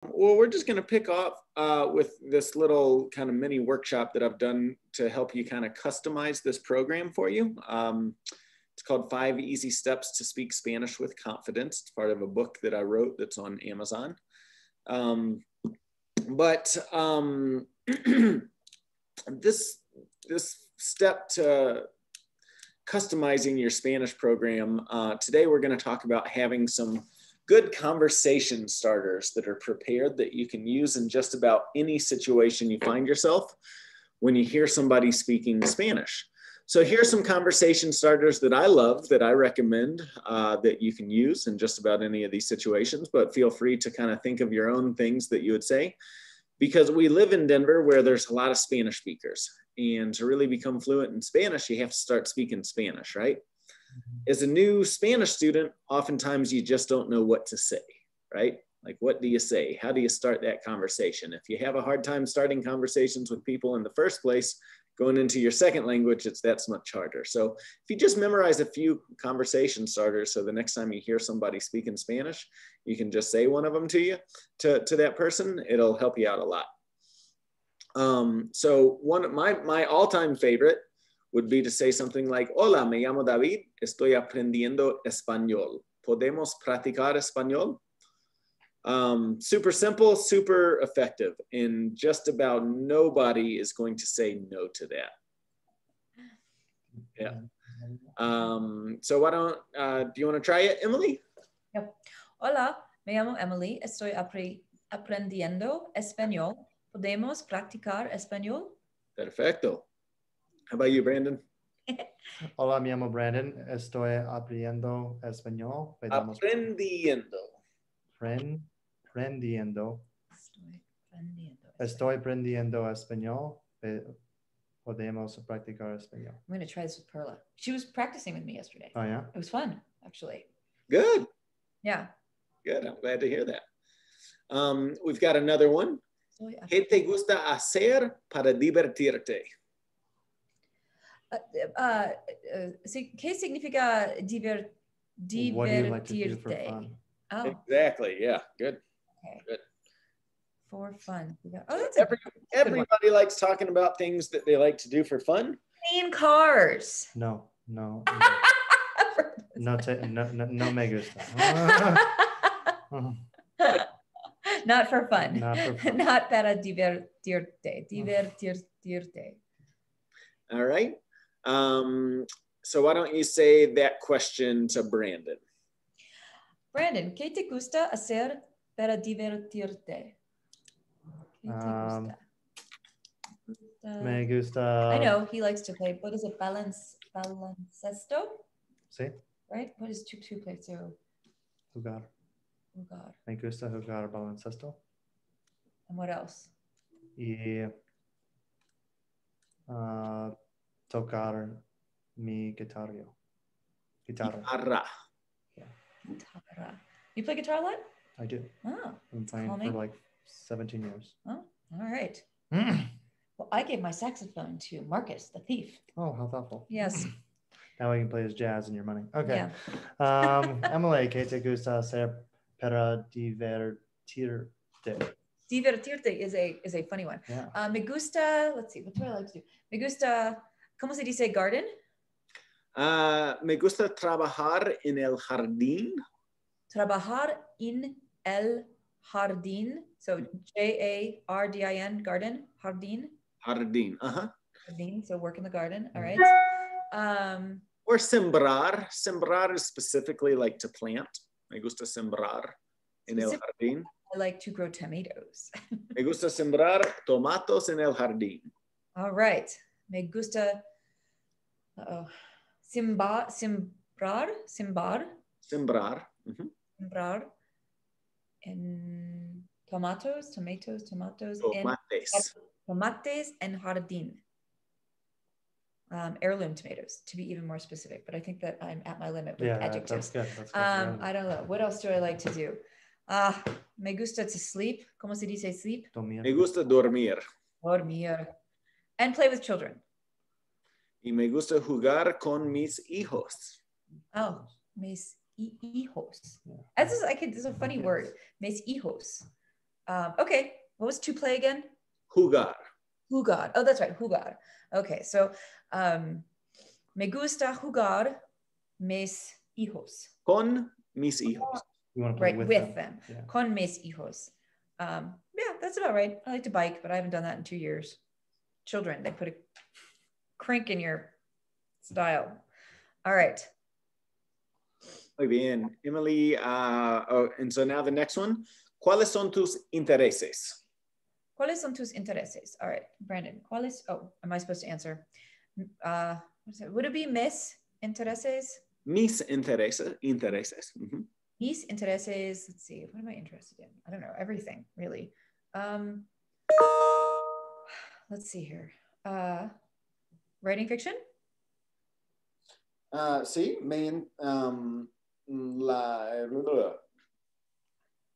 Well, we're just going to pick off with this little kind of mini workshop that I've done to help you kind of customize this program for you. It's called 5 Easy Steps to Speak Spanish with Confidence. It's part of a book that I wrote that's on Amazon. This step to customizing your Spanish program, today we're going to talk about having some good conversation starters that are prepared that you can use in just about any situation you find yourself when you hear somebody speaking Spanish. So here's some conversation starters that I love, that I recommend that you can use in just about any of these situations, but feel free to kind of think of your own things that you would say, because we live in Denver where there's a lot of Spanish speakers. And to really become fluent in Spanish, you have to start speaking Spanish, right? As a new Spanish student, oftentimes you just don't know what to say, right? Like, what do you say? How do you start that conversation? If you have a hard time starting conversations with people in the first place, going into your second language, that's much harder. So if you just memorize a few conversation starters, so the next time you hear somebody speaking Spanish, you can just say one of them to that person, it'll help you out a lot. So one of my all-time favorite would be to say something like, "Hola, me llamo David, estoy aprendiendo español. ¿Podemos practicar español?" Super simple, super effective, and just about nobody is going to say no to that. Yeah. So why don't, do you want to try it, Emily? Yep. Hola, me llamo Emily, estoy aprendiendo español. ¿Podemos practicar español? Perfecto. How about you, Brandon? Hola, me llamo Brandon. Estoy aprendiendo español. Aprendiendo. Estoy aprendiendo español. Podemos practicar español. I'm going to try this with Perla. She was practicing with me yesterday. Oh, yeah? It was fun, actually. Good. Yeah. Good. I'm glad to hear that. We've got another one. ¿Qué te gusta hacer para divertirte? ¿Qué significa divertirte? What do you like to do for fun? Oh. Exactly. Yeah. Good. Okay. Good. For fun. Oh, that's everybody likes talking about things that they like to do for fun. Clean cars. No. No me gusta. Not for fun. Not for fun. Not para divertirte. Divertirte. All right. So why don't you say that question to Brandon? Brandon, ¿qué te gusta hacer para divertirte? Me gusta. I know he likes to play. What is it? Baloncesto? Sí. Right? What is two plays? So. Jugar. Me gusta jugar baloncesto. And what else? Y tocar mi guitarra. Guitarra. Yeah. Guitarra. You play guitar a lot? I do. Oh. I've been playing for like 17 years. Oh, all right. Well, I gave my saxophone to Marcus, the thief. Oh, how thoughtful. Yes. Now we can play his jazz and your money. Okay. Yeah. Emily, ¿qué te gusta hacer para divertirte? Divertirte is a funny one. Yeah. Me gusta, let's see, what do I like to do? Me gusta, ¿cómo se dice garden? Me gusta trabajar en el jardín. Trabajar en el jardín. So Jardin, garden, jardín. Jardín, Jardín, so work in the garden, all right. Or sembrar. Sembrar is specifically like to plant. Me gusta sembrar en el jardín. I like to grow tomatoes. Me gusta sembrar tomatos en el jardín. All right. Me gusta sembrar. Sembrar. Sembrar en tomatoes. Tomates. Tomates and jardín. Heirloom tomatoes, to be even more specific, but I think that I'm at my limit with adjectives. That's good. I don't know. What else do I like to do? Me gusta to sleep. ¿Cómo se dice sleep? Dormir. Me gusta dormir. Dormir. And play with children. Y me gusta jugar con mis hijos. Oh, mis hijos. Yeah. This is a funny word. Mis hijos. Okay, what was to play again? Jugar. Jugar. Oh, that's right, jugar. Okay, so me gusta jugar mis hijos. Con mis hijos. You want to play Right, with them. Yeah. Con mis hijos. Yeah, that's about right. I like to bike, but I haven't done that in 2 years. Children, they put a crank in your style. All right. Muy bien. Emily, and so now the next one. ¿Cuáles son tus intereses? ¿Cuáles son tus intereses? All right, Brandon. ¿Cuáles? Oh, am I supposed to answer? Would it be mis intereses? Mis intereses. Mm-hmm. Mis intereses. Let's see. What am I interested in? I don't know. Everything, really. Let's see here. Writing fiction? Sí,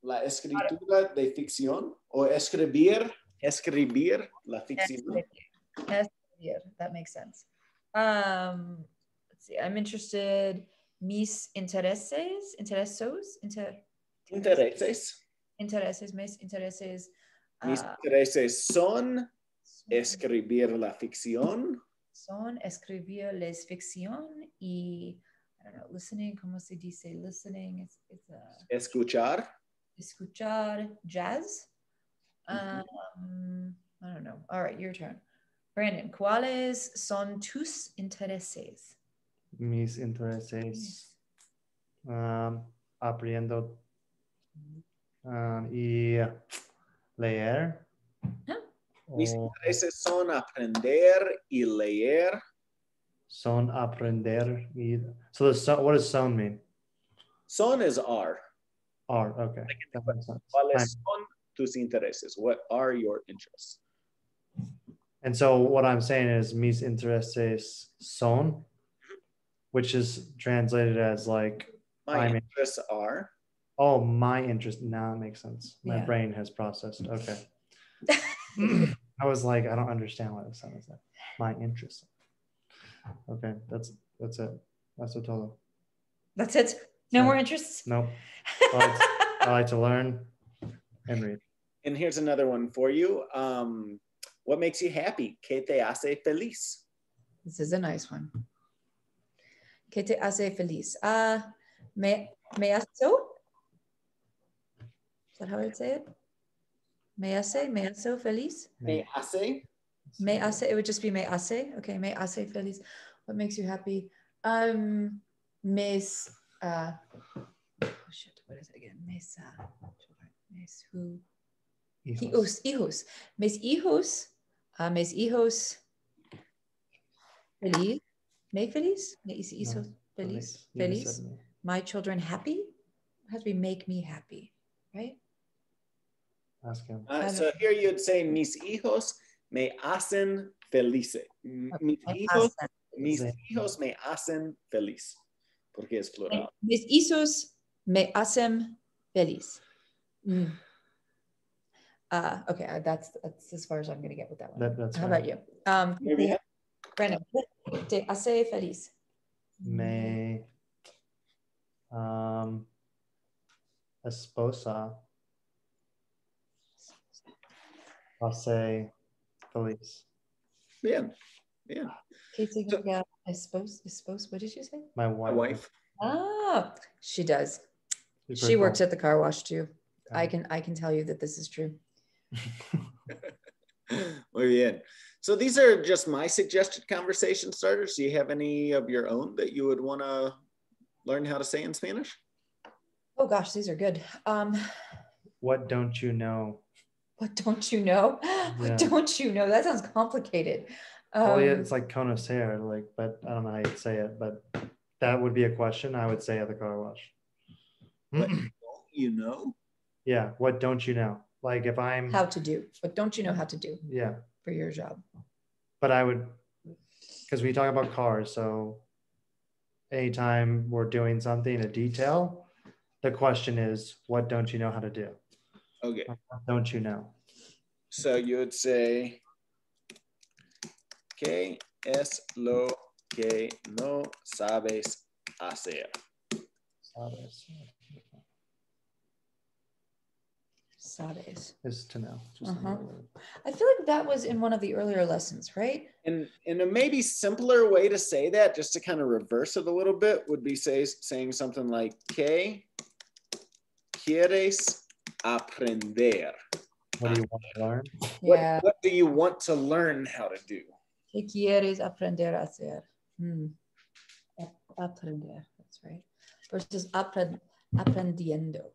la escritura de ficción o escribir la ficción. Escribir. That makes sense. Let's see. I'm interested. Mis intereses. Intereses. Mis intereses. Mis intereses son escribir la ficción. Son escribir les ficción y I don't know, listening, ¿cómo se dice? Listening, it's escuchar. Escuchar jazz. I don't know. All right, your turn. Brandon, ¿cuáles son tus intereses? Mis intereses. Aprendiendo y leer. Huh? Mis intereses son aprender y leer. Son aprender y... So the son, what does son mean? Son is are. Are, okay. That makes sense. ¿Cuáles son tus intereses? What are your interests? And so what I'm saying is mis intereses son, which is translated as like... My interests are. Oh, my interest. Now it makes sense. My Yeah. brain has processed. Okay. I was like, I don't understand why the son is that. My interest. Okay, that's it. That's what total. That's it. No more interests? Nope. I like to learn and read. And here's another one for you. What makes you happy? ¿Qué te hace feliz? This is a nice one. ¿Qué te hace feliz? Me hace? Is that how I would say it? Me hace feliz? Me hace. Me hace, it would just be me hace. Okay, me hace feliz. What makes you happy? Mis, oh shit, what is it again? Mis who? Hijos. Mis hijos feliz. Me feliz? Mis hijos feliz. Feliz. My children happy? It has to be make me happy, right? Ask him. So here you'd say mis hijos me hacen feliz. Mis hijos me hacen feliz. Porque es plural. Mis hijos me hacen feliz. Okay, that's as far as I'm going to get with that one. That's How right. about you? Brandon, te hace feliz? Me esposa hace feliz. Bien. Yeah. ¿Qué significa esposa? What did you say? My My wife. Ah, she does. She works at the car wash too. I can tell you that this is true. Muy bien. So these are just my suggested conversation starters. Do you have any of your own that you would want to learn how to say in Spanish? Oh gosh, these are good. What don't you know? What don't you know? What don't you know? That sounds complicated. Well, yeah, it's like conocer, like, but I don't know how you'd say it, but that would be a question I would say at the car wash. What don't you know? Yeah, what don't you know? Like if I'm... How to do. What don't you know how to do? Yeah. For your job. But I would, because we talk about cars, so anytime we're doing something, a detail, the question is, what don't you know how to do? Okay. What don't you know? So you would say, ¿qué es lo que no sabes hacer? sabes. Is to know. Just Uh-huh. another word. I feel like that was in one of the earlier lessons, right? And a maybe simpler way to say that, just to kind of reverse it a little bit, would be saying something like, ¿Qué quieres aprender? What do you want to learn? Yeah. What do you want to learn how to do? ¿Qué quieres aprender a hacer? Aprender, that's right. Versus aprendiendo.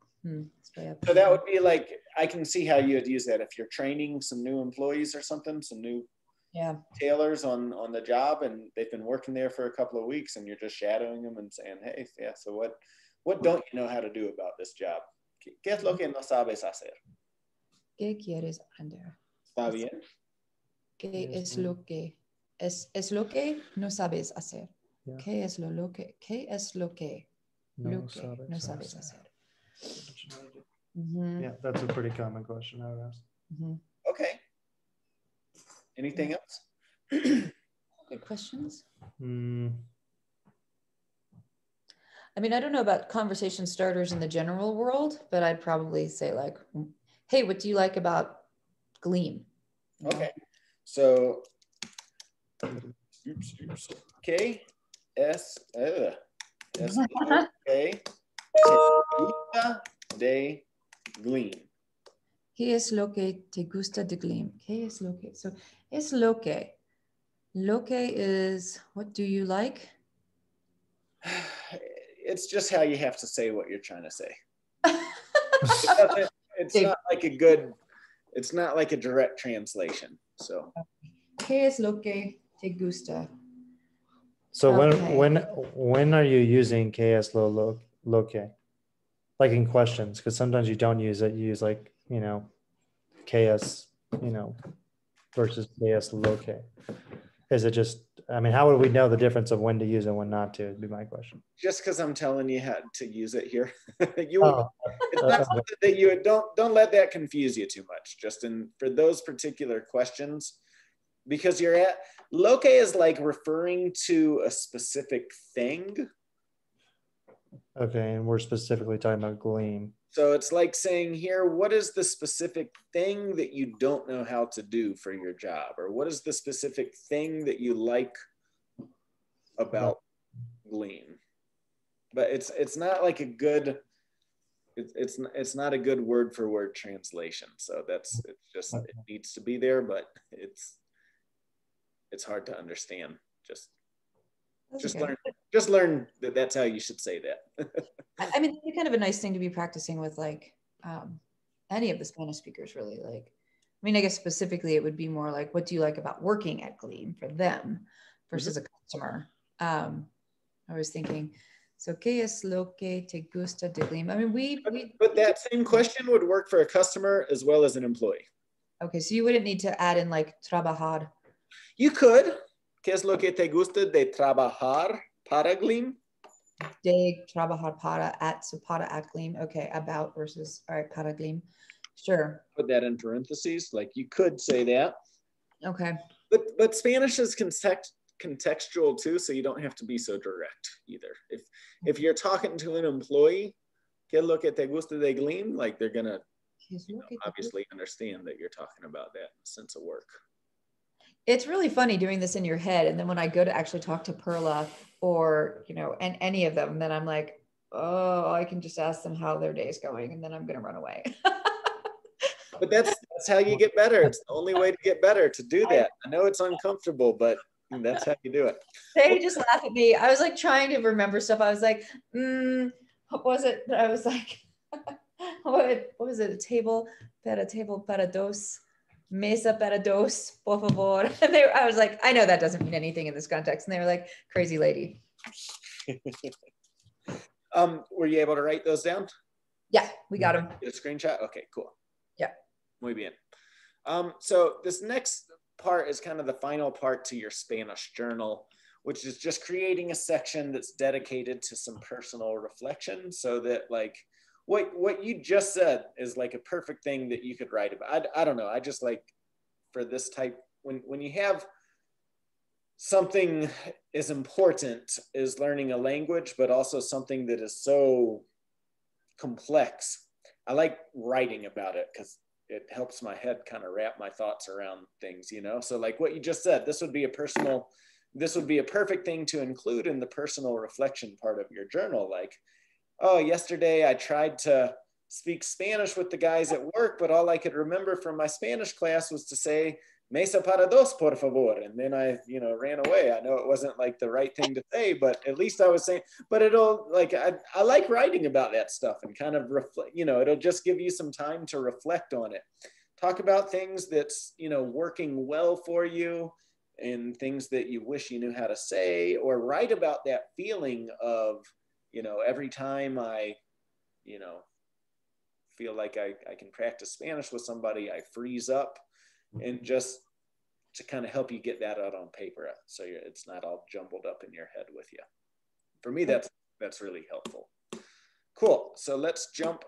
So that would be like, I can see how you would use that if you're training some new employees or something, some new tailors on the job, and they've been working there for a couple of weeks, and you're just shadowing them and saying, hey, yeah, so what don't you know how to do about this job? ¿Qué es lo que no sabes hacer? ¿Qué quieres aprender? ¿Está bien? ¿Qué es lo que no sabes hacer? Yeah. ¿Qué es lo que no sabes hacer? Yeah, that's a pretty common question I would ask. Okay. Anything else? Good questions. I mean, I don't know about conversation starters in the general world, but I'd probably say like, hey, what do you like about Gleam? Okay. So, ¿Qué es lo que te gusta de Gleam? ¿Qué es lo que te gusta de Gleam? ¿Qué es lo que? So, es lo que. Lo que is, what do you like? It's just how you have to say what you're trying to say. It's not like a direct translation. So, ¿Qué es lo que te gusta? So when are you using que es lo que? Like in questions, because sometimes you don't use it. You use like, que es, versus que es lo que. Is it just, I mean, how would we know the difference of when to use and when not to, would be my question. Just because I'm telling you how to use it here. It's not okay. something that you don't let that confuse you too much. Just for those particular questions, because loque is like referring to a specific thing. Okay, and we're specifically talking about Gleam. So it's like saying here, what is the specific thing that you don't know how to do for your job? Or what is the specific thing that you like about Gleam? But it's not like a good, it's not a good word for word translation. So it needs to be there, but it's hard to understand. Just learn that that's how you should say that. I mean, it's kind of a nice thing to be practicing with, like any of the Spanish speakers, really. Like, I mean, I guess specifically it would be more like, what do you like about working at Gleam for them versus a customer? I was thinking, so ¿qué es lo que te gusta de Gleam? I mean, but that same question would work for a customer as well as an employee. Okay, so you wouldn't need to add in like trabajar. You could. ¿Qué es lo que te gusta de trabajar para Gleam? De trabajar para Gleam. Okay, about versus, all right, para Gleam. Sure. Put that in parentheses, like you could say that. Okay. But Spanish is contextual too, so you don't have to be so direct either. If you're talking to an employee, ¿qué es lo que te gusta de Gleam? Like they're gonna obviously understand that you're talking about that in the sense of work. It's really funny doing this in your head. And then when I go to actually talk to Perla or, and any of them, then I'm like, oh, I can just ask them how their day is going. And then I'm going to run away. But that's how you get better. It's the only way to get better, to do that. I know it's uncomfortable, but that's how you do it. They just laugh at me. I was like trying to remember stuff. I was like, what was it? I was like, what was it? A table para dos. Mesa para dos, por favor. And I was like, I know that doesn't mean anything in this context. And they were like, crazy lady. Were you able to write those down? Yeah, we got them. A screenshot? Okay, cool. Yeah. Muy bien. So this next part is kind of the final part to your Spanish journal, which is just creating a section that's dedicated to some personal reflection, so that like, what you just said is like a perfect thing that you could write about. I don't know. I just like, for this type, when you have something as important as learning a language, but also something that is so complex, I like writing about it because it helps my head kind of wrap my thoughts around things, you know? So like what you just said, this would be a perfect thing to include in the personal reflection part of your journal. Like, oh, yesterday I tried to speak Spanish with the guys at work, but all I could remember from my Spanish class was to say, mesa para dos, por favor. And then I, you know, ran away. I know it wasn't like the right thing to say, but at least I was saying, but it'll like, I like writing about that stuff and kind of reflect, you know, it'll just give you some time to reflect on it. Talk about things that's, you know, working well for you and things that you wish you knew how to say, or write about that feeling of, you know, every time I, you know, feel like I can practice Spanish with somebody, I freeze up. And just to kind of help you get that out on paper so it's not all jumbled up in your head with you. For me, that's really helpful. Cool. So let's jump